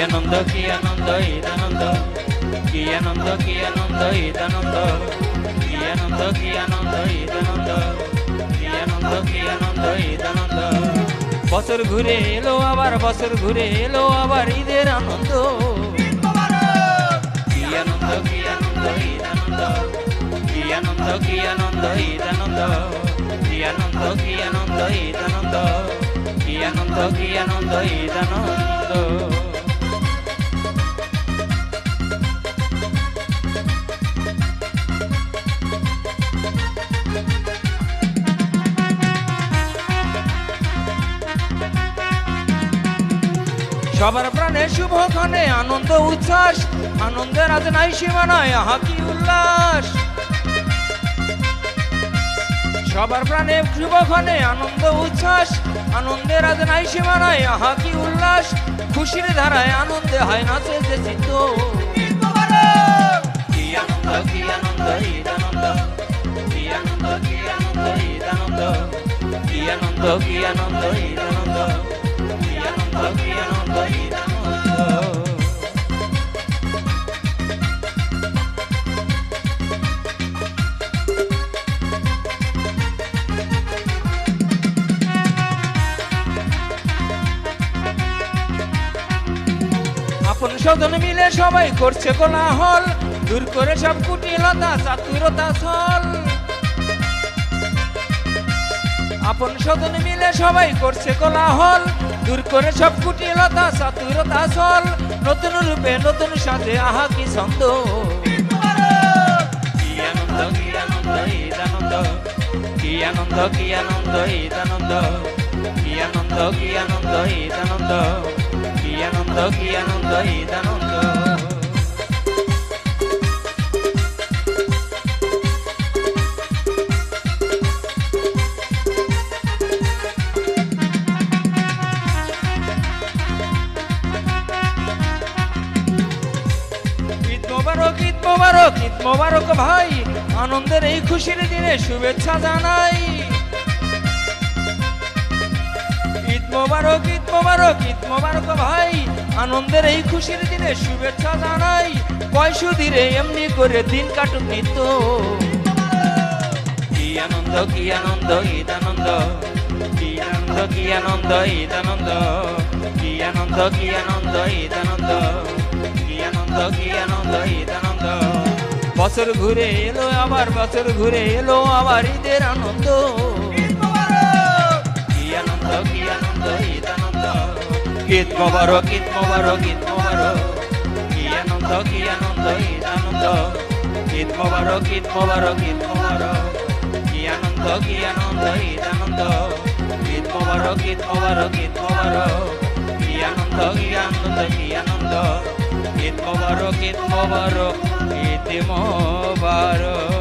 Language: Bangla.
আনন্দ কি আনন্দ ঈদ আনন্দ, কি আনন্দ কি আনন্দ ঈদ আনন্দ, কি আনন্দ কি আনন্দ ঈদ আনন্দ, কি আনন্দ কি আনন্দ ঈদ আনন্দ। বছর ঘুরে এলো আবার, বছর ঘুরে এলো আবার ঈদের আনন্দ। কি আনন্দ কি আনন্দ ঈদ আনন্দ, কি আনন্দ কি আনন্দ ঈদ আনন্দ, কি আনন্দ কি আনন্দ ঈদ আনন্দ, কি আনন্দ কি আনন্দ ঈদ আনন্দ। সবার প্রাণে শুভক্ষণে আনন্দ উচ্ছ্বাস, আনন্দের আজ নাই সীমানায় আহা কি উল্লাস। সবার প্রাণে শুভক্ষণে আনন্দ উচ্ছ্বাস, আনন্দের আজ নাই সীমানায় আহা কি উল্লাস। খুশির ধারায় আনন্দে হয় নাচে যে চিত্ত। কি আনন্দ কি আনন্দ ঈদ আনন্দ, কি আনন্দ কি আনন্দ ঈদ আনন্দ, কি আনন্দ কি আনন্দ ঈদ আনন্দ, কি আনন্দ কি আনন্দ ঈদ আনন্দ। আপন স্বজন মিলে সবাই করছে কোলাহল, দূর করে সব কুটিলতা চাতুরতা ছল। আপন স্বজন মিলে সবাই করছে কোলাহল, দূর করে সব কুটিলতা চাতুরতা ছল। নতুন রূপে নতুন সাজে আহা কি ছন্দ। কি আনন্দ কি আনন্দ ঈদ আনন্দ, কি আনন্দ কি আনন্দ ঈদ আনন্দ, কি আনন্দ কি আনন্দ ঈদ আনন্দ, কি আনন্দ কি আনন্দ ঈদ আনন্দ। ঈদ মোবারক ঈদ মোবারক ঈদ মোবারক ভাই, আনন্দের এই খুশির দিনে শুভেচ্ছা জানাই। ঈদ মোবারক ঈদ মোবারক ঈদ মোবারক ভাই, আনন্দের এই খুশির দিনে শুভেচ্ছা জানাই। পয়সু ধীরে এমনি করে দিন কাটুক নিত্য। কি আনন্দ কি আনন্দ ঈদ আনন্দ, কি আনন্দ কি আনন্দ ঈদ আনন্দ, কি আনন্দ কি আনন্দ ঈদ আনন্দ, কি আনন্দ কি আনন্দ ঈদ আনন্দ। বছর ঘুরে এলো আবার, বছর ঘুরে এলো আবার ঈদের আনন্দ। কি আনন্দ কি আনন্দ ঈদ আনন্দ, ঈদ মোবারক ঈদ মোবারক ঈদ মোবারক, কি আনন্দ কি আনন্দ ঈদ আনন্দ, ঈদ মোবারক ঈদ মোবারক ঈদ মোবারক, কি আনন্দ কি আনন্দ ঈদ আনন্দ, ঈদ মোবারক ঈদ মোবারক ঈদ মোবারক, কি আনন্দ কি আনন্দ কি আনন্দ, ঈদ মোবারক ঈদ মোবারক ঈদ মোবারক।